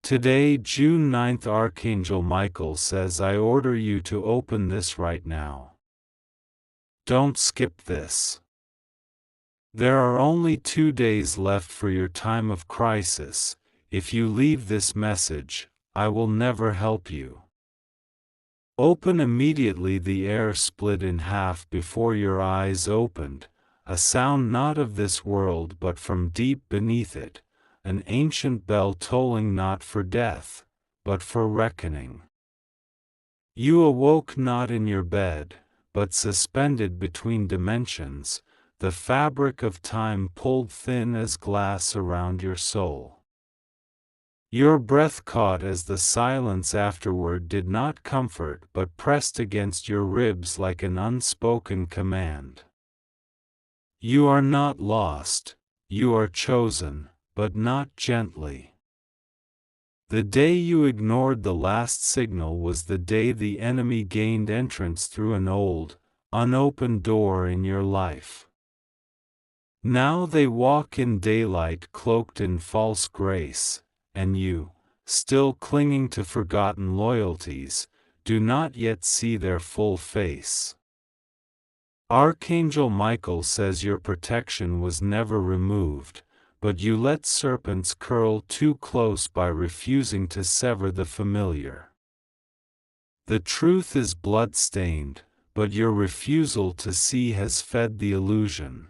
Today, June 9th, Archangel Michael says, I order you to open this right now. Don't skip this. There are only 2 days left for your time of crisis. If you leave this message, I will never help you. Open immediately. The air split in half before your eyes opened, a sound not of this world but from deep beneath it, an ancient bell tolling not for death, but for reckoning. You awoke not in your bed, but suspended between dimensions, the fabric of time pulled thin as glass around your soul. Your breath caught as the silence afterward did not comfort but pressed against your ribs like an unspoken command. You are not lost, you are chosen, but not gently. The day you ignored the last signal was the day the enemy gained entrance through an old, unopened door in your life. Now they walk in daylight cloaked in false grace, and you, still clinging to forgotten loyalties, do not yet see their full face. Archangel Michael says your protection was never removed, but you let serpents curl too close by refusing to sever the familiar. The truth is blood-stained, but your refusal to see has fed the illusion.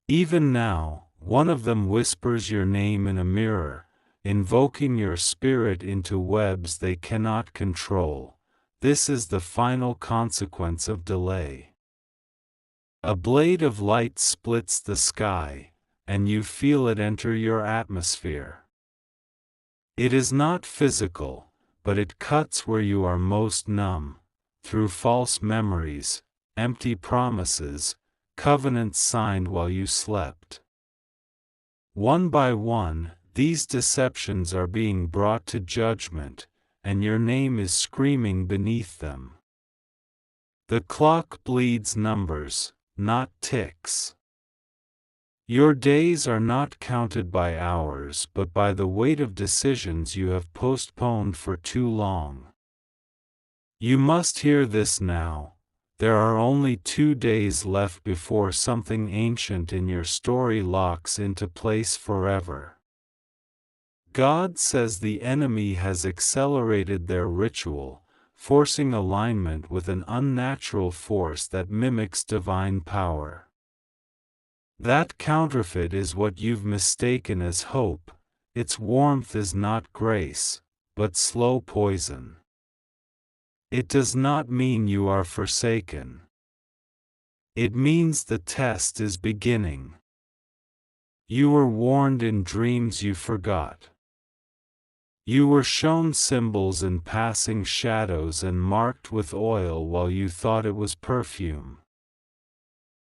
Even now, one of them whispers your name in a mirror, invoking your spirit into webs they cannot control. This is the final consequence of delay. A blade of light splits the sky, and you feel it enter your atmosphere. It is not physical, but it cuts where you are most numb, through false memories, empty promises, covenants signed while you slept. One by one, these deceptions are being brought to judgment, and your name is screaming beneath them. The clock bleeds numbers, not ticks. Your days are not counted by hours but by the weight of decisions you have postponed for too long. You must hear this now. There are only 2 days left before something ancient in your story locks into place forever. God says the enemy has accelerated their ritual, forcing alignment with an unnatural force that mimics divine power. That counterfeit is what you've mistaken as hope. Its warmth is not grace, but slow poison. It does not mean you are forsaken. It means the test is beginning. You were warned in dreams you forgot. You were shown symbols in passing shadows and marked with oil while you thought it was perfume.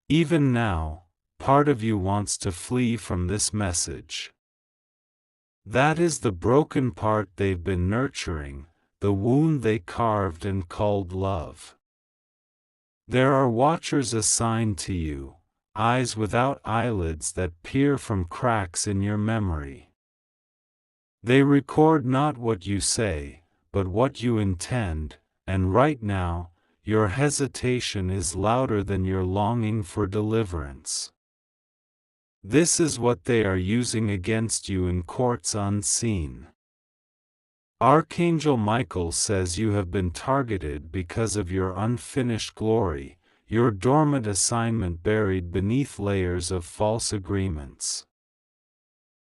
Even now, part of you wants to flee from this message. That is the broken part they've been nurturing, the wound they carved and called love. There are watchers assigned to you, eyes without eyelids that peer from cracks in your memory. They record not what you say, but what you intend, and right now, your hesitation is louder than your longing for deliverance. This is what they are using against you in courts unseen. Archangel Michael says you have been targeted because of your unfinished glory, your dormant assignment buried beneath layers of false agreements.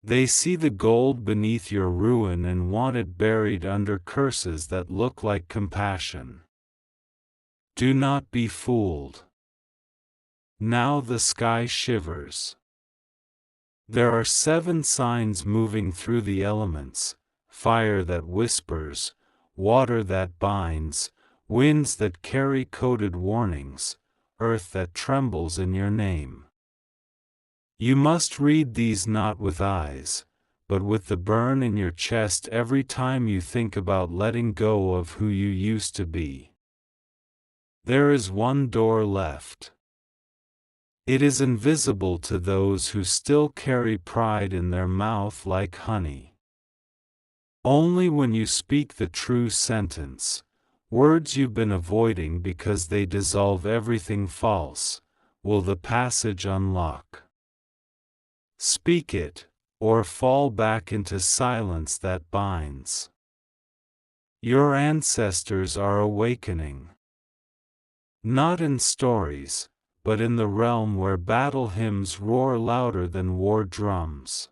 They see the gold beneath your ruin and want it buried under curses that look like compassion. Do not be fooled. Now the sky shivers. There are 7 signs moving through the elements: fire that whispers, water that binds, winds that carry coded warnings, earth that trembles in your name. You must read these not with eyes, but with the burn in your chest every time you think about letting go of who you used to be. There is one door left. It is invisible to those who still carry pride in their mouth like honey. Only when you speak the true sentence, words you've been avoiding because they dissolve everything false, will the passage unlock. Speak it, or fall back into silence that binds. Your ancestors are awakening. Not in stories, but in the realm where battle hymns roar louder than war drums.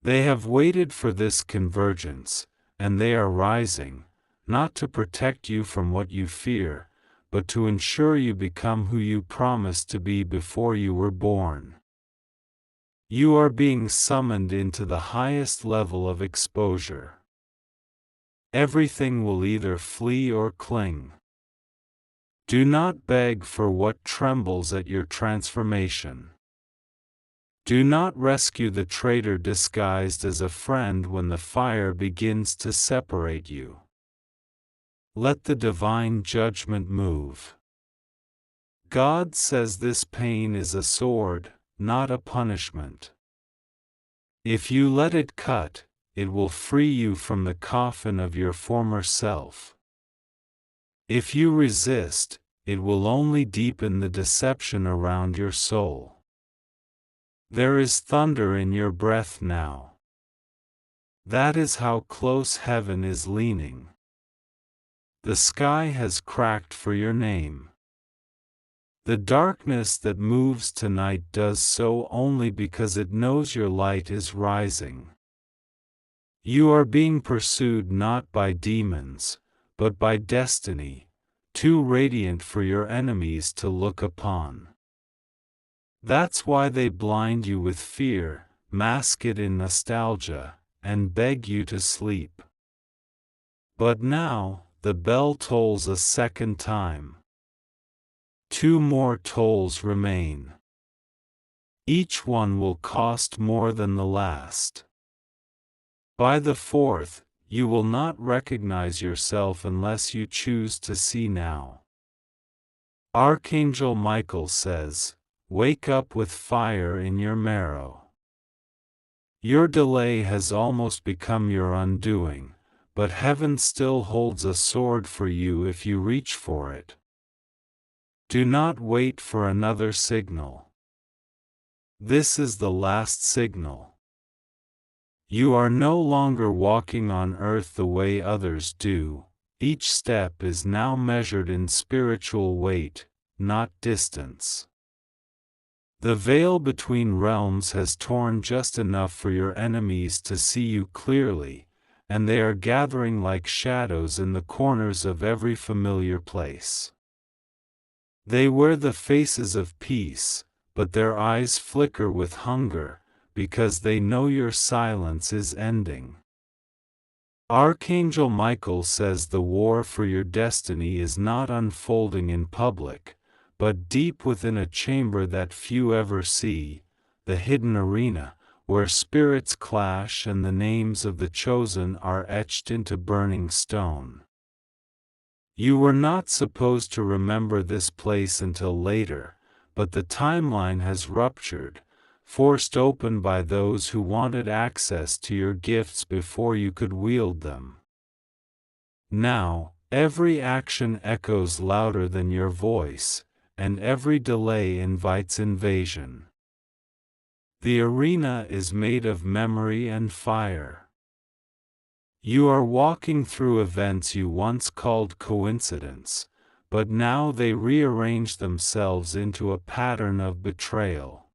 They have waited for this convergence, and they are rising, not to protect you from what you fear, but to ensure you become who you promised to be before you were born. You are being summoned into the highest level of exposure. Everything will either flee or cling. Do not beg for what trembles at your transformation. Do not rescue the traitor disguised as a friend when the fire begins to separate you. Let the divine judgment move. God says this pain is a sword, not a punishment. If you let it cut, it will free you from the coffin of your former self. If you resist, it will only deepen the deception around your soul. There is thunder in your breath now. That is how close heaven is leaning. The sky has cracked for your name. The darkness that moves tonight does so only because it knows your light is rising. You are being pursued not by demons, but by destiny, too radiant for your enemies to look upon. That's why they blind you with fear, mask it in nostalgia, and beg you to sleep. But now, the bell tolls a second time. 2 more tolls remain. Each one will cost more than the last. By the 4th, you will not recognize yourself unless you choose to see now. Archangel Michael says, "Wake up with fire in your marrow." Your delay has almost become your undoing, but heaven still holds a sword for you if you reach for it. Do not wait for another signal. This is the last signal. You are no longer walking on earth the way others do. Each step is now measured in spiritual weight, not distance. The veil between realms has torn just enough for your enemies to see you clearly, and they are gathering like shadows in the corners of every familiar place. They wear the faces of peace, but their eyes flicker with hunger, because they know your silence is ending. Archangel Michael says the war for your destiny is not unfolding in public, but deep within a chamber that few ever see, the hidden arena, where spirits clash and the names of the chosen are etched into burning stone. You were not supposed to remember this place until later, but the timeline has ruptured, forced open by those who wanted access to your gifts before you could wield them. Now, every action echoes louder than your voice, and every delay invites invasion. The arena is made of memory and fire. You are walking through events you once called coincidence, but now they rearrange themselves into a pattern of betrayal.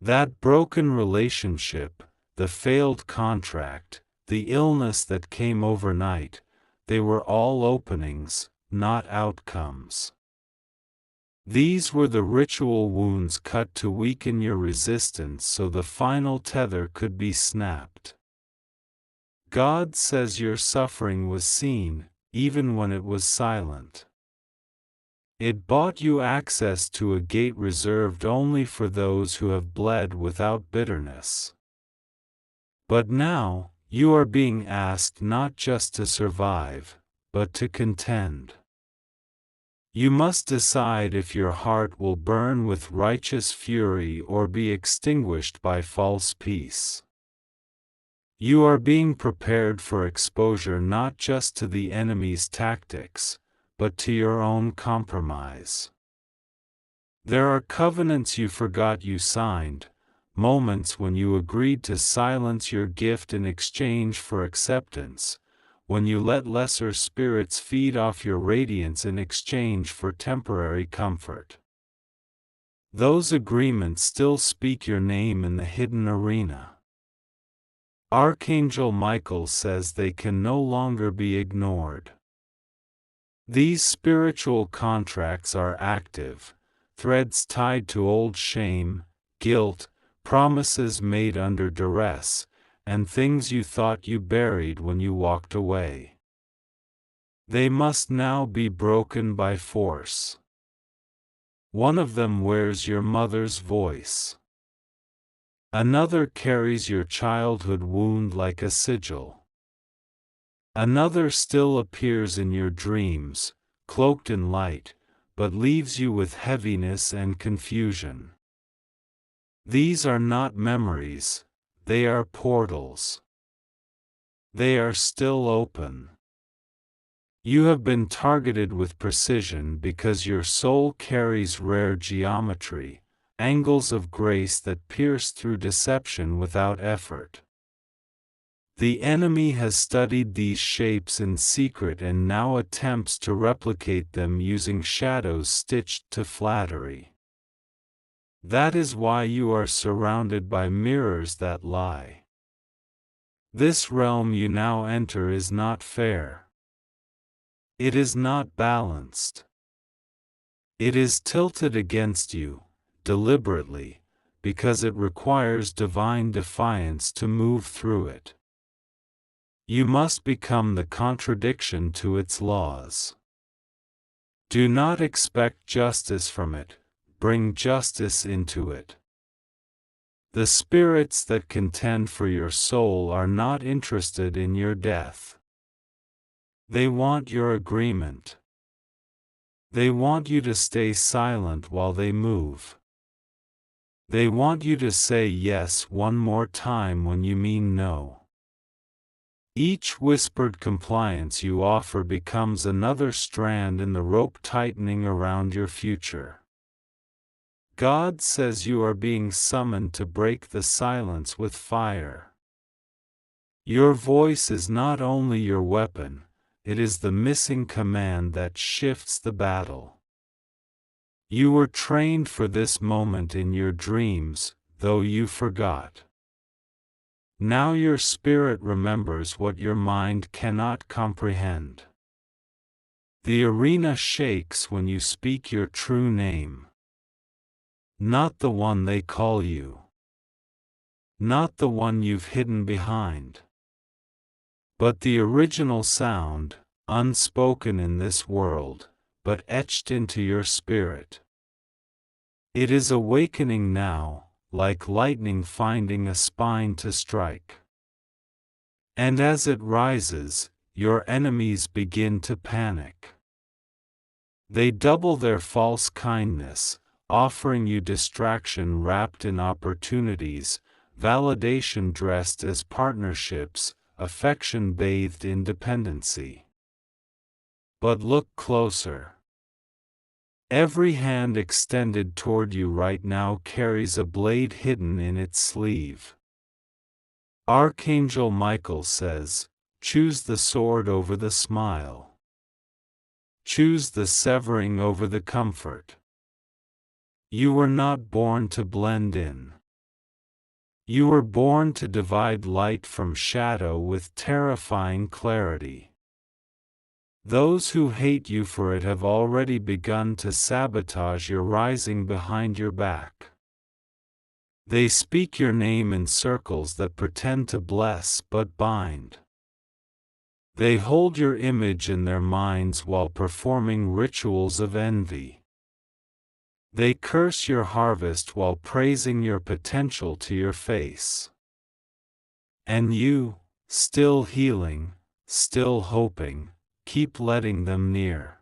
That broken relationship, the failed contract, the illness that came overnight, they were all openings, not outcomes. These were the ritual wounds cut to weaken your resistance so the final tether could be snapped. God says your suffering was seen, even when it was silent. It bought you access to a gate reserved only for those who have bled without bitterness. But now, you are being asked not just to survive, but to contend. You must decide if your heart will burn with righteous fury or be extinguished by false peace. You are being prepared for exposure not just to the enemy's tactics, but to your own compromise. There are covenants you forgot you signed, moments when you agreed to silence your gift in exchange for acceptance, when you let lesser spirits feed off your radiance in exchange for temporary comfort. Those agreements still speak your name in the hidden arena. Archangel Michael says they can no longer be ignored. These spiritual contracts are active, threads tied to old shame, guilt, promises made under duress, and things you thought you buried when you walked away. They must now be broken by force. One of them wears your mother's voice. Another carries your childhood wound like a sigil. Another still appears in your dreams, cloaked in light, but leaves you with heaviness and confusion. These are not memories, they are portals. They are still open. You have been targeted with precision because your soul carries rare geometry, angles of grace that pierce through deception without effort. The enemy has studied these shapes in secret and now attempts to replicate them using shadows stitched to flattery. That is why you are surrounded by mirrors that lie. This realm you now enter is not fair. It is not balanced. It is tilted against you, deliberately, because it requires divine defiance to move through it. You must become the contradiction to its laws. Do not expect justice from it, bring justice into it. The spirits that contend for your soul are not interested in your death. They want your agreement. They want you to stay silent while they move. They want you to say yes one more time when you mean no. Each whispered compliance you offer becomes another strand in the rope tightening around your future. God says you are being summoned to break the silence with fire. Your voice is not only your weapon, it is the missing command that shifts the battle. You were trained for this moment in your dreams, though you forgot. Now your spirit remembers what your mind cannot comprehend. The arena shakes when you speak your true name. Not the one they call you. Not the one you've hidden behind. But the original sound, unspoken in this world, but etched into your spirit. It is awakening now, like lightning finding a spine to strike. And as it rises, your enemies begin to panic. They double their false kindness, offering you distraction wrapped in opportunities, validation dressed as partnerships, affection bathed in dependency. But look closer. Every hand extended toward you right now carries a blade hidden in its sleeve. Archangel Michael says, choose the sword over the smile. Choose the severing over the comfort. You were not born to blend in. You were born to divide light from shadow with terrifying clarity. Those who hate you for it have already begun to sabotage your rising behind your back. They speak your name in circles that pretend to bless but bind. They hold your image in their minds while performing rituals of envy. They curse your harvest while praising your potential to your face. And you, still healing, still hoping, keep letting them near.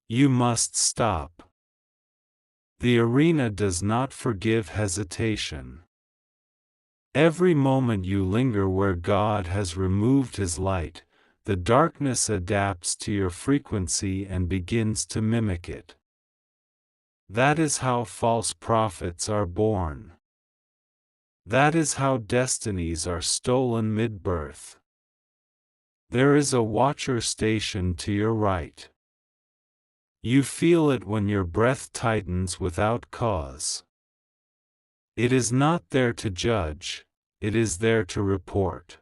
You must stop. The arena does not forgive hesitation. Every moment you linger where God has removed His light, the darkness adapts to your frequency and begins to mimic it. That is how false prophets are born. That is how destinies are stolen mid-birth. There is a watcher stationed to your right. You feel it when your breath tightens without cause. It is not there to judge, it is there to report.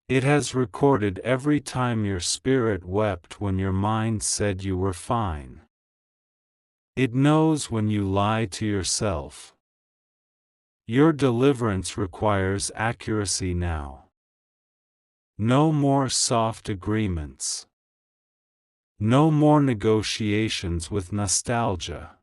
It has recorded every time your spirit wept when your mind said you were fine. It knows when you lie to yourself. Your deliverance requires accuracy now. No more soft agreements. No more negotiations with nostalgia.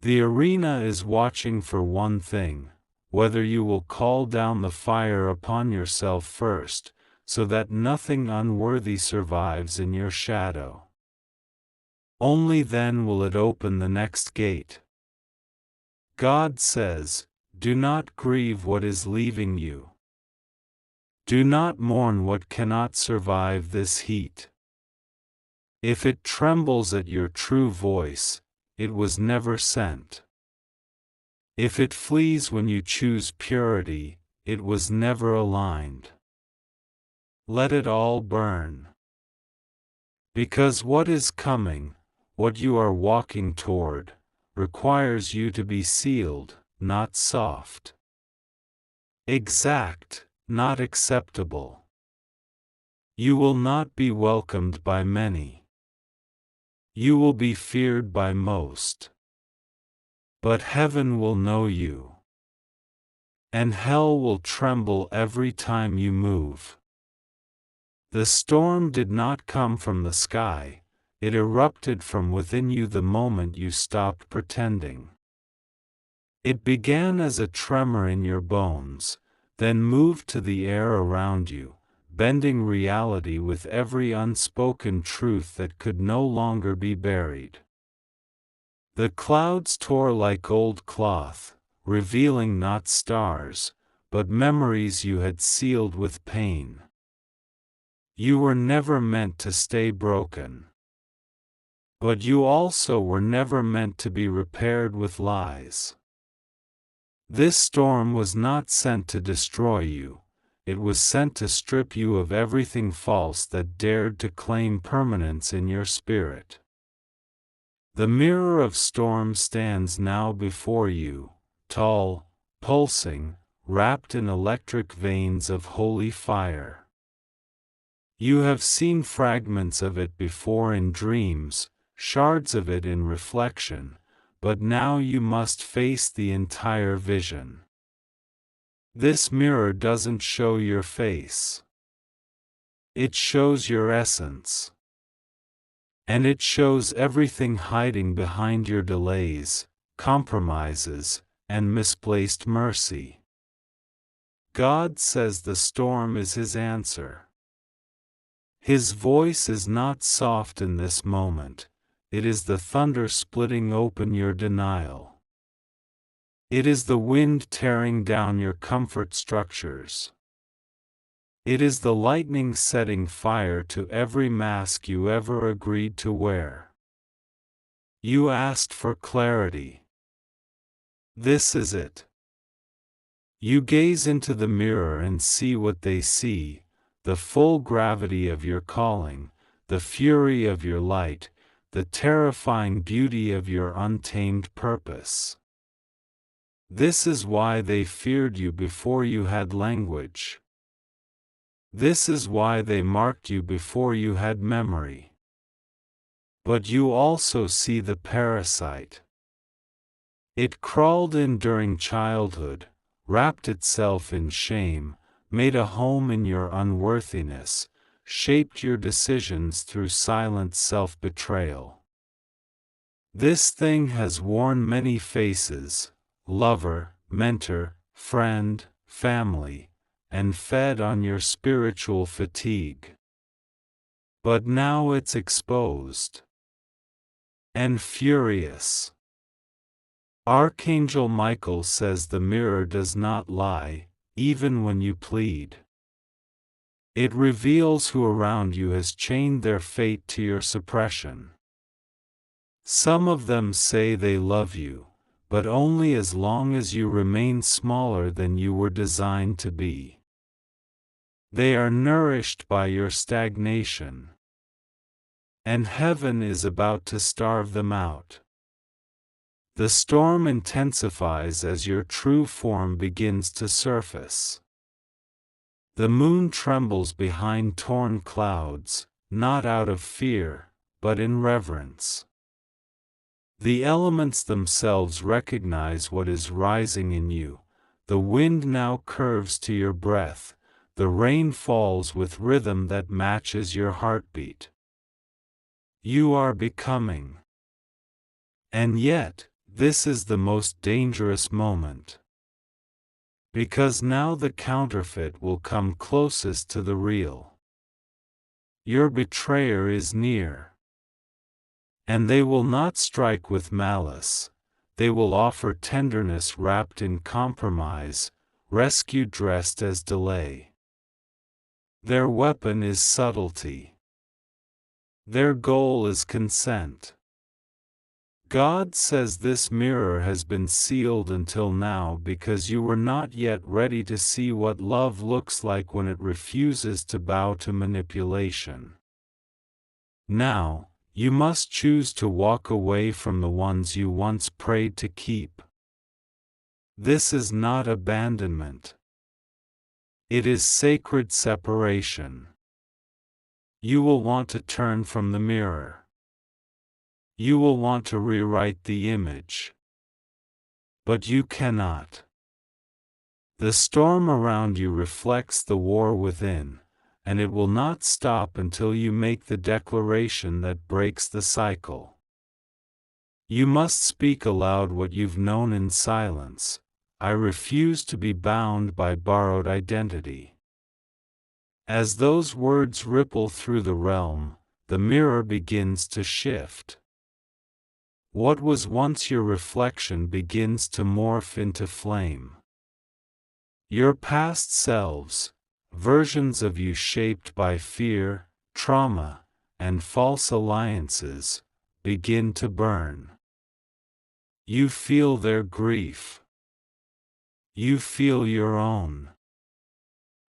The arena is watching for one thing: whether you will call down the fire upon yourself first, so that nothing unworthy survives in your shadow. Only then will it open the next gate. God says, do not grieve what is leaving you. Do not mourn what cannot survive this heat. If it trembles at your true voice, it was never sent. If it flees when you choose purity, it was never aligned. Let it all burn. Because what is coming, what you are walking toward, requires you to be sealed, not soft. Exact, not acceptable. You will not be welcomed by many. You will be feared by most. But heaven will know you. And hell will tremble every time you move. The storm did not come from the sky, it erupted from within you the moment you stopped pretending. It began as a tremor in your bones, then moved to the air around you, bending reality with every unspoken truth that could no longer be buried. The clouds tore like old cloth, revealing not stars, but memories you had sealed with pain. You were never meant to stay broken. But you also were never meant to be repaired with lies. This storm was not sent to destroy you. It was sent to strip you of everything false that dared to claim permanence in your spirit. The mirror of storm stands now before you, tall, pulsing, wrapped in electric veins of holy fire. You have seen fragments of it before in dreams, shards of it in reflection, but now you must face the entire vision. This mirror doesn't show your face. It shows your essence. And it shows everything hiding behind your delays, compromises, and misplaced mercy. God says the storm is His answer. His voice is not soft in this moment, it is the thunder splitting open your denial. It is the wind tearing down your comfort structures. It is the lightning setting fire to every mask you ever agreed to wear. You asked for clarity. This is it. You gaze into the mirror and see what they see, the full gravity of your calling, the fury of your light, the terrifying beauty of your untamed purpose. This is why they feared you before you had language. This is why they marked you before you had memory. But you also see the parasite. It crawled in during childhood, wrapped itself in shame, made a home in your unworthiness, shaped your decisions through silent self-betrayal. This thing has worn many faces: lover, mentor, friend, family, and fed on your spiritual fatigue. But now it's exposed. And furious. Archangel Michael says the mirror does not lie, even when you plead. It reveals who around you has chained their fate to your suppression. Some of them say they love you, but only as long as you remain smaller than you were designed to be. They are nourished by your stagnation. And heaven is about to starve them out. The storm intensifies as your true form begins to surface. The moon trembles behind torn clouds, not out of fear, but in reverence. The elements themselves recognize what is rising in you. The wind now curves to your breath, the rain falls with rhythm that matches your heartbeat. You are becoming. And yet, this is the most dangerous moment. Because now the counterfeit will come closest to the real. Your betrayer is near. And they will not strike with malice, they will offer tenderness wrapped in compromise, rescue dressed as delay. Their weapon is subtlety. Their goal is consent. God says this mirror has been sealed until now because you were not yet ready to see what love looks like when it refuses to bow to manipulation. Now, you must choose to walk away from the ones you once prayed to keep. This is not abandonment. It is sacred separation. You will want to turn from the mirror. You will want to rewrite the image. But you cannot. The storm around you reflects the war within, and it will not stop until you make the declaration that breaks the cycle. You must speak aloud what you've known in silence. I refuse to be bound by borrowed identity. As those words ripple through the realm, the mirror begins to shift. What was once your reflection begins to morph into flame. Your past selves, versions of you shaped by fear, trauma, and false alliances, begin to burn. You feel their grief. You feel your own.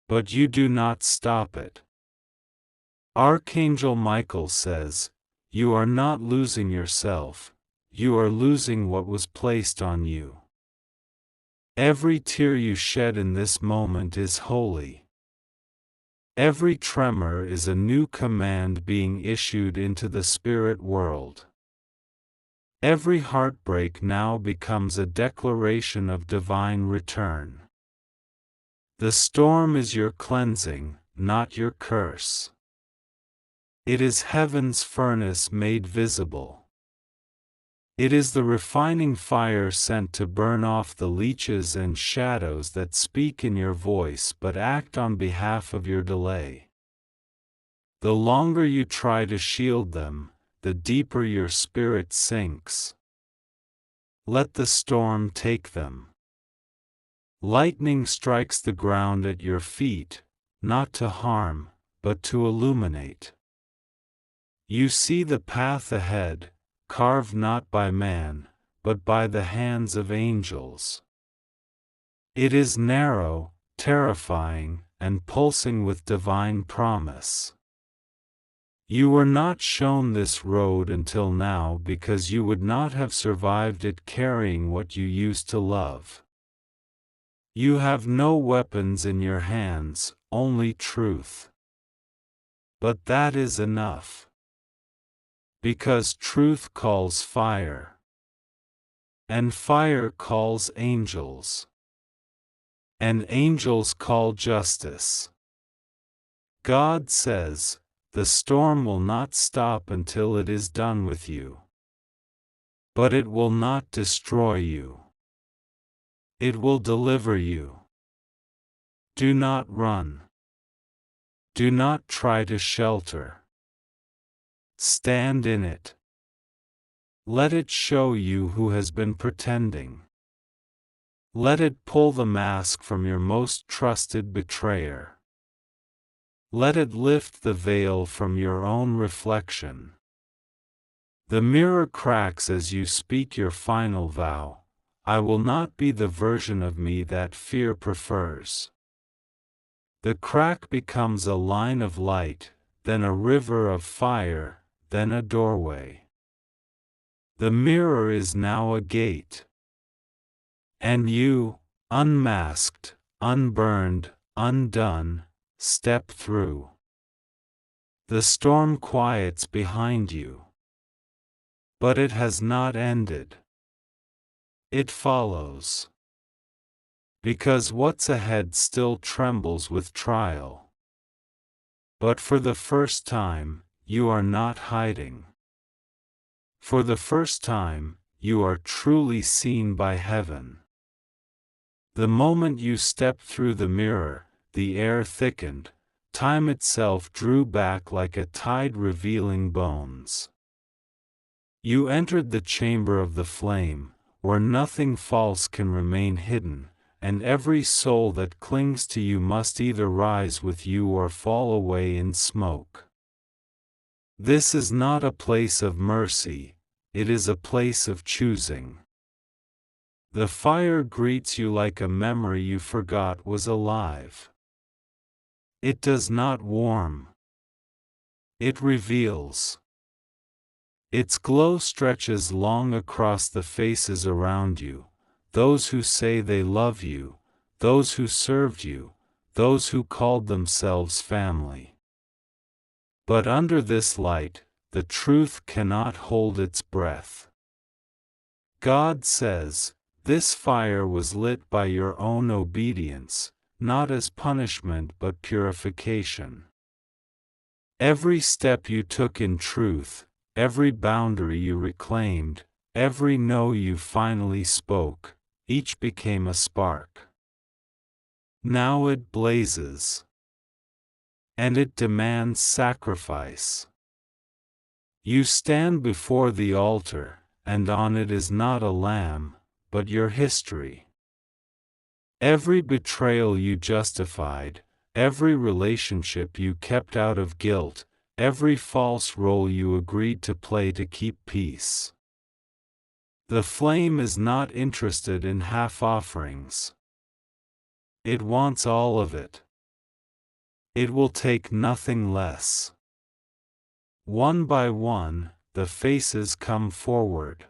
But you do not stop it. Archangel Michael says, you are not losing yourself. You are losing what was placed on you. Every tear you shed in this moment is holy. Every tremor is a new command being issued into the spirit world. Every heartbreak now becomes a declaration of divine return. The storm is your cleansing, not your curse. It is heaven's furnace made visible. It is the refining fire sent to burn off the leeches and shadows that speak in your voice but act on behalf of your delay. The longer you try to shield them, the deeper your spirit sinks. Let the storm take them. Lightning strikes the ground at your feet, not to harm, but to illuminate. You see the path ahead, carved not by man, but by the hands of angels. It is narrow, terrifying, and pulsing with divine promise. You were not shown this road until now because you would not have survived it carrying what you used to love. You have no weapons in your hands, only truth. But that is enough. Because truth calls fire. And fire calls angels. And angels call justice. God says, the storm will not stop until it is done with you. But it will not destroy you. It will deliver you. Do not run. Do not try to shelter. Stand in it. Let it show you who has been pretending. Let it pull the mask from your most trusted betrayer. Let it lift the veil from your own reflection. The mirror cracks as you speak your final vow. I will not be the version of me that fear prefers. The crack becomes a line of light, then a river of fire, then a doorway. The mirror is now a gate. And you, unmasked, unburned, undone, step through. The storm quiets behind you. But it has not ended. It follows. Because what's ahead still trembles with trial. But for the first time, you are not hiding. For the first time, you are truly seen by heaven. The moment you stepped through the mirror, the air thickened, time itself drew back like a tide revealing bones. You entered the chamber of the flame, where nothing false can remain hidden, and every soul that clings to you must either rise with you or fall away in smoke. This is not a place of mercy, it is a place of choosing. The fire greets you like a memory you forgot was alive. It does not warm. It reveals. Its glow stretches long across the faces around you, those who say they love you, those who served you, those who called themselves family. But under this light, the truth cannot hold its breath. God says, this fire was lit by your own obedience, not as punishment but purification. Every step you took in truth, every boundary you reclaimed, every no you finally spoke, each became a spark. Now it blazes. And it demands sacrifice. You stand before the altar, and on it is not a lamb, but your history. Every betrayal you justified, every relationship you kept out of guilt, every false role you agreed to play to keep peace. The flame is not interested in half-offerings. It wants all of it. It will take nothing less. One by one, the faces come forward.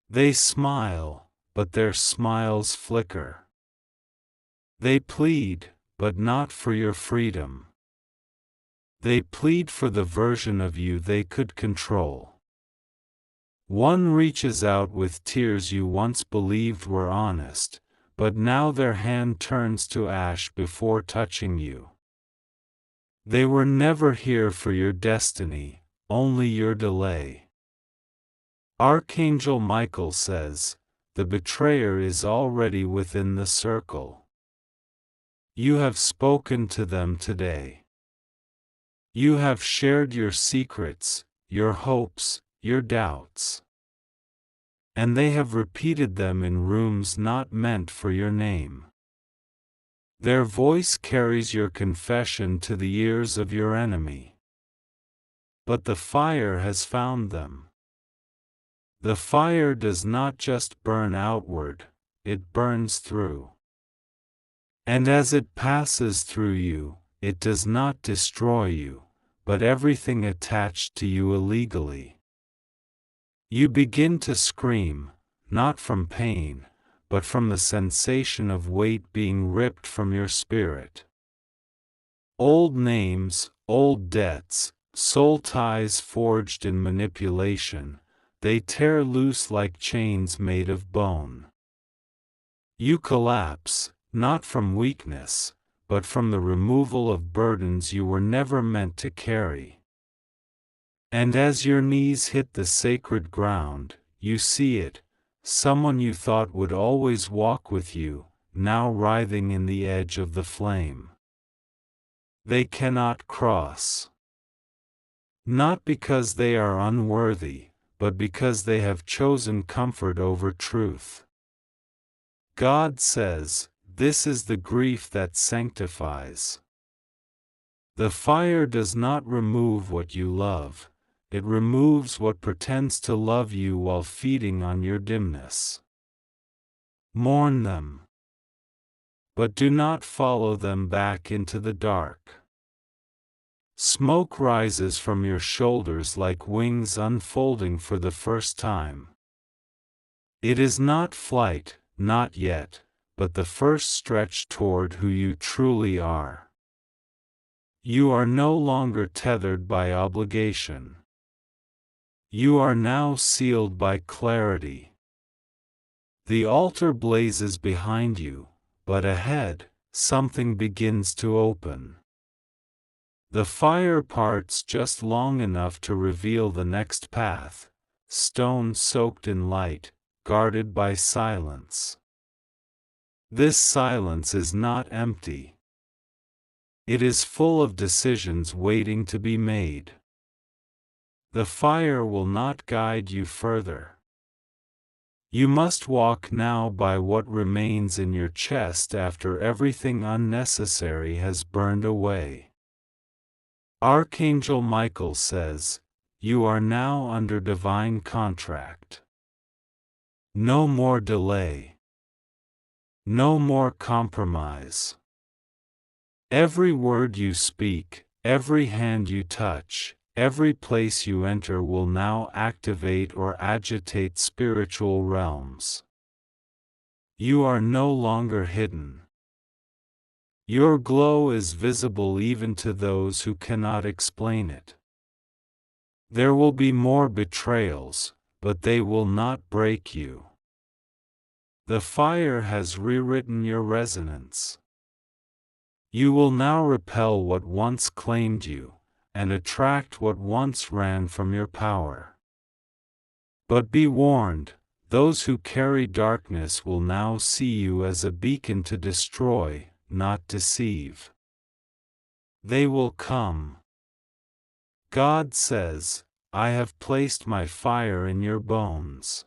They smile, but their smiles flicker. They plead, but not for your freedom. They plead for the version of you they could control. One reaches out with tears you once believed were honest, but now their hand turns to ash before touching you. They were never here for your destiny, only your delay. Archangel Michael says, the betrayer is already within the circle. You have spoken to them today. You have shared your secrets, your hopes, your doubts. And they have repeated them in rooms not meant for your name. Their voice carries your confession to the ears of your enemy. But the fire has found them. The fire does not just burn outward, it burns through. And as it passes through you, it does not destroy you, but everything attached to you illegally. You begin to scream, not from pain, but from the sensation of weight being ripped from your spirit. Old names, old debts, soul ties forged in manipulation, they tear loose like chains made of bone. You collapse, not from weakness, but from the removal of burdens you were never meant to carry. And as your knees hit the sacred ground, you see it, someone you thought would always walk with you, now writhing in the edge of the flame. They cannot cross. Not because they are unworthy, but because they have chosen comfort over truth. God says, "This is the grief that sanctifies." The fire does not remove what you love, it removes what pretends to love you while feeding on your dimness. Mourn them, but do not follow them back into the dark. Smoke rises from your shoulders like wings unfolding for the first time. It is not flight, not yet, but the first stretch toward who you truly are. You are no longer tethered by obligation. You are now sealed by clarity. The altar blazes behind you, but ahead, something begins to open. The fire parts just long enough to reveal the next path, stone soaked in light, guarded by silence. This silence is not empty. It is full of decisions waiting to be made. The fire will not guide you further. You must walk now by what remains in your chest after everything unnecessary has burned away. Archangel Michael says, "You are now under divine contract. No more delay. No more compromise. Every word you speak, every hand you touch, every place you enter will now activate or agitate spiritual realms. You are no longer hidden. Your glow is visible even to those who cannot explain it. There will be more betrayals, but they will not break you. The fire has rewritten your resonance. You will now repel what once claimed you, and attract what once ran from your power. But be warned, those who carry darkness will now see you as a beacon to destroy, not deceive. They will come. God says, "I have placed my fire in your bones."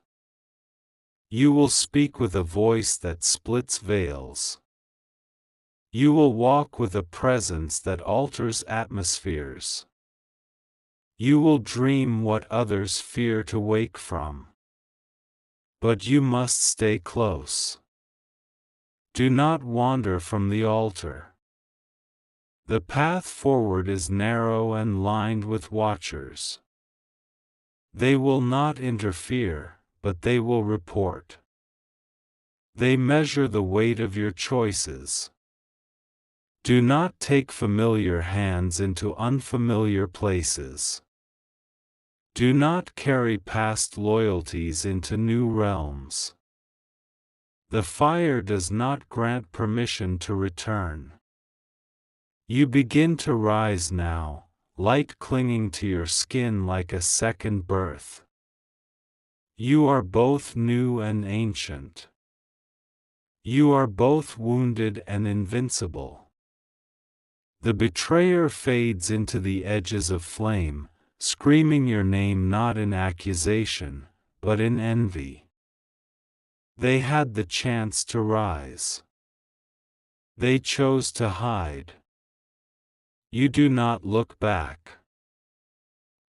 You will speak with a voice that splits veils. You will walk with a presence that alters atmospheres. You will dream what others fear to wake from. But you must stay close. Do not wander from the altar. The path forward is narrow and lined with watchers. They will not interfere, but they will report. They measure the weight of your choices. Do not take familiar hands into unfamiliar places. Do not carry past loyalties into new realms. The fire does not grant permission to return. You begin to rise now, light clinging to your skin like a second birth. You are both new and ancient. You are both wounded and invincible. The betrayer fades into the edges of flame, screaming your name not in accusation, but in envy. They had the chance to rise. They chose to hide. You do not look back.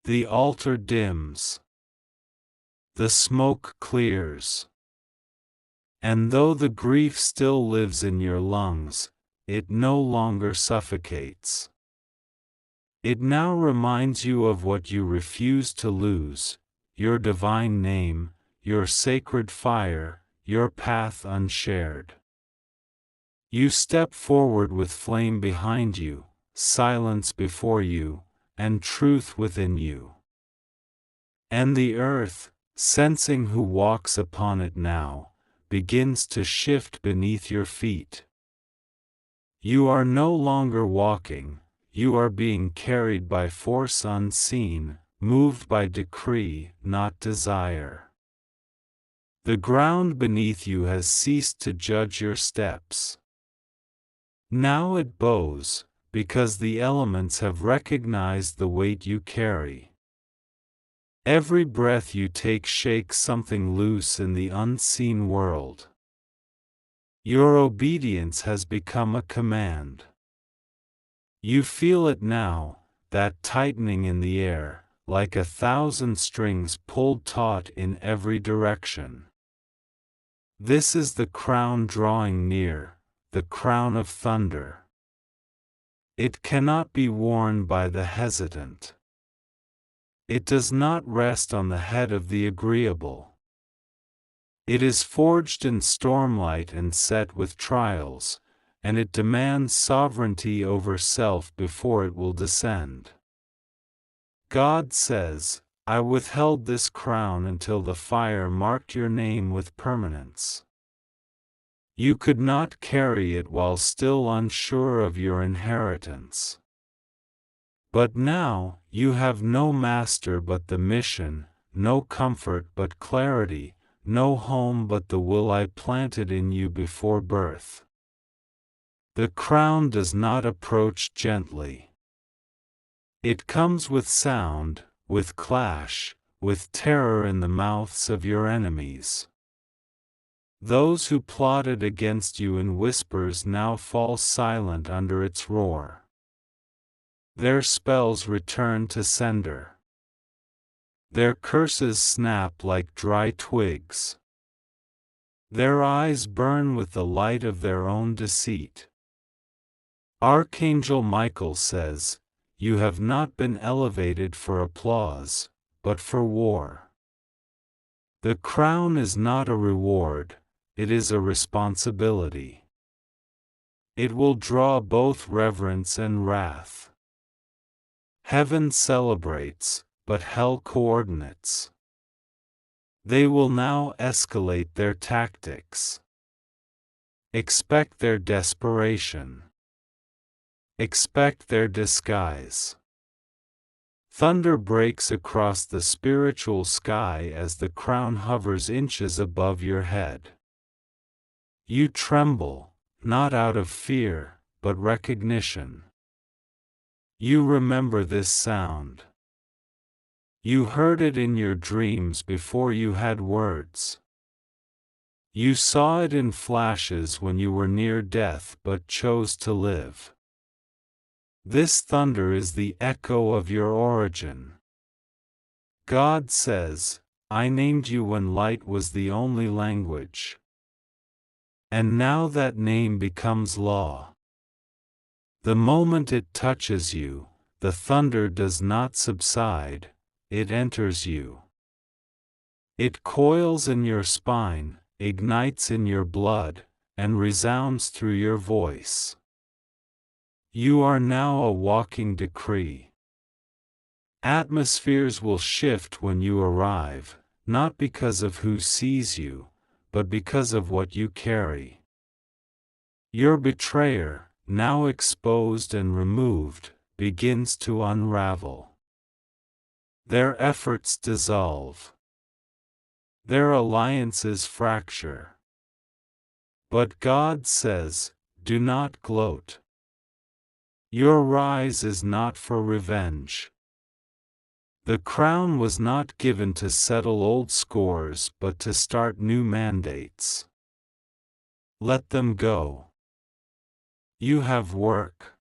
The altar dims. The smoke clears. And though the grief still lives in your lungs, it no longer suffocates. It now reminds you of what you refused to lose, your divine name, your sacred fire, your path unshared. You step forward with flame behind you, silence before you, and truth within you. And the earth, sensing who walks upon it now, begins to shift beneath your feet. You are no longer walking, you are being carried by force unseen, moved by decree, not desire. The ground beneath you has ceased to judge your steps. Now it bows, because the elements have recognized the weight you carry. Every breath you take shakes something loose in the unseen world. Your obedience has become a command. You feel it now, that tightening in the air, like 1,000 strings pulled taut in every direction. This is the crown drawing near, the crown of thunder. It cannot be worn by the hesitant. It does not rest on the head of the agreeable. It is forged in stormlight and set with trials, and it demands sovereignty over self before it will descend. God says, I withheld this crown until the fire marked your name with permanence. You could not carry it while still unsure of your inheritance. But now, you have no master but the mission, no comfort but clarity, no home but the will I planted in you before birth. The crown does not approach gently. It comes with sound, with clash, with terror in the mouths of your enemies. Those who plotted against you in whispers now fall silent under its roar. Their spells return to sender. Their curses snap like dry twigs. Their eyes burn with the light of their own deceit. Archangel Michael says, you have not been elevated for applause, but for war. The crown is not a reward, it is a responsibility. It will draw both reverence and wrath. Heaven celebrates, but hell coordinates. They will now escalate their tactics. Expect their desperation. Expect their disguise. Thunder breaks across the spiritual sky as the crown hovers inches above your head. You tremble, not out of fear, but recognition. You remember this sound. You heard it in your dreams before you had words. You saw it in flashes when you were near death but chose to live. This thunder is the echo of your origin. God says, I named you when light was the only language. And now that name becomes law. The moment it touches you, the thunder does not subside, it enters you. It coils in your spine, ignites in your blood, and resounds through your voice. You are now a walking decree. Atmospheres will shift when you arrive, not because of who sees you, but because of what you carry. Your betrayer, now exposed and removed, begins to unravel. Their efforts dissolve. Their alliances fracture. But God says, do not gloat. Your rise is not for revenge. The crown was not given to settle old scores but to start new mandates. Let them go. You have work.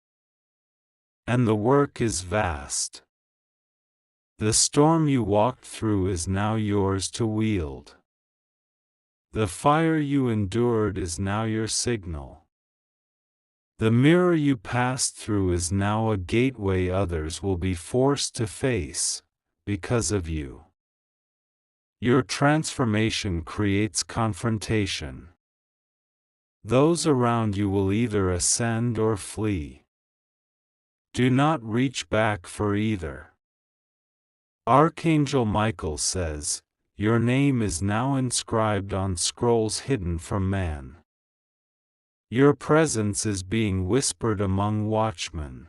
And the work is vast. The storm you walked through is now yours to wield. The fire you endured is now your signal. The mirror you passed through is now a gateway others will be forced to face, because of you. Your transformation creates confrontation. Those around you will either ascend or flee. Do not reach back for either. Archangel Michael says, your name is now inscribed on scrolls hidden from man. Your presence is being whispered among watchmen.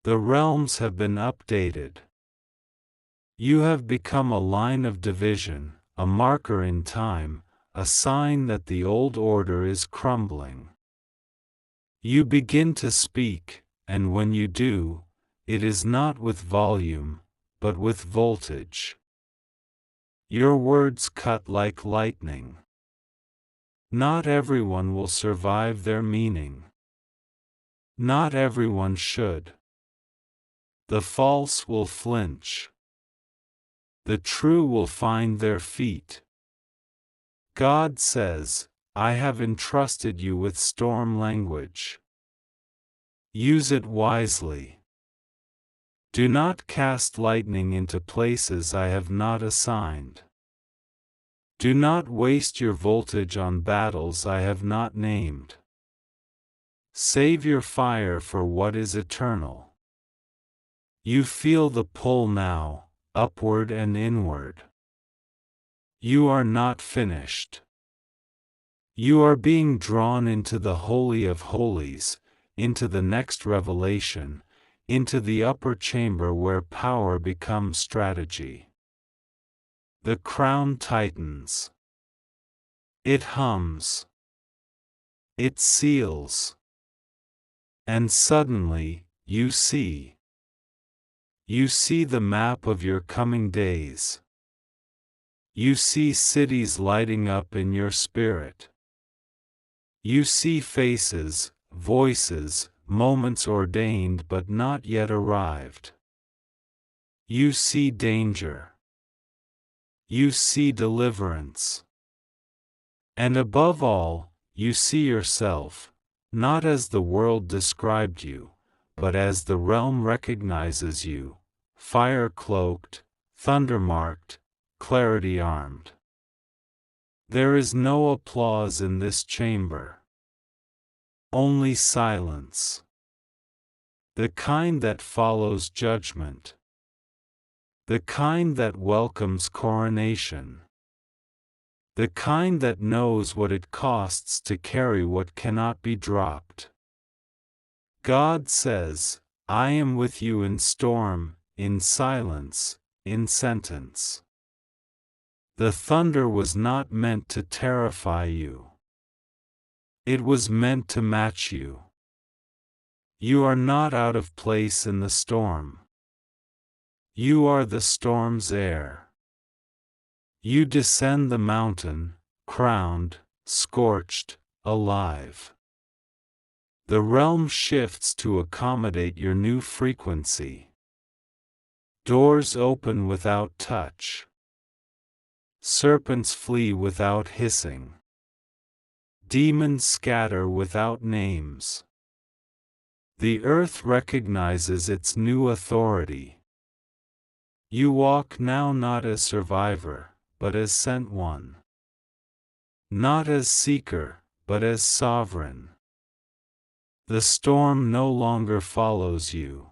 The realms have been updated. You have become a line of division, a marker in time, a sign that the old order is crumbling. You begin to speak, and when you do, it is not with volume, but with voltage. Your words cut like lightning. Not everyone will survive their meaning. Not everyone should. The false will flinch. The true will find their feet. God says, I have entrusted you with storm language. Use it wisely. Do not cast lightning into places I have not assigned. Do not waste your voltage on battles I have not named. Save your fire for what is eternal. You feel the pull now, upward and inward. You are not finished. You are being drawn into the Holy of Holies, into the next revelation, into the upper chamber where power becomes strategy. The crown tightens. It hums. It seals. And suddenly, you see. You see the map of your coming days. You see cities lighting up in your spirit. You see faces, voices, moments ordained but not yet arrived. You see danger. You see deliverance. And above all, you see yourself, not as the world described you, but as the realm recognizes you, fire-cloaked, thunder-marked, clarity-armed. There is no applause in this chamber. Only silence. The kind that follows judgment. The kind that welcomes coronation. The kind that knows what it costs to carry what cannot be dropped. God says, I am with you in storm, in silence, in sentence. The thunder was not meant to terrify you. It was meant to match you. You are not out of place in the storm. You are the storm's heir. You descend the mountain, crowned, scorched, alive. The realm shifts to accommodate your new frequency. Doors open without touch. Serpents flee without hissing. Demons scatter without names. The earth recognizes its new authority. You walk now not as survivor, but as sent one. Not as seeker, but as sovereign. The storm no longer follows you.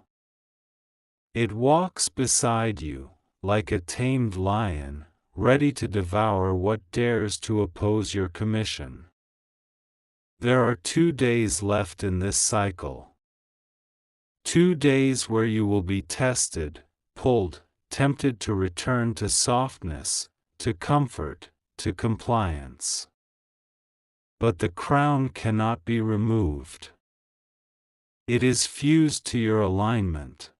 It walks beside you, like a tamed lion, ready to devour what dares to oppose your commission. There are 2 days left in this cycle. 2 days where you will be tested, pulled, tempted to return to softness, to comfort, to compliance. But the crown cannot be removed. It is fused to your alignment.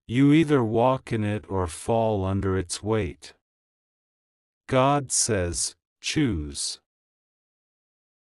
You either walk in it or fall under its weight. God says, choose.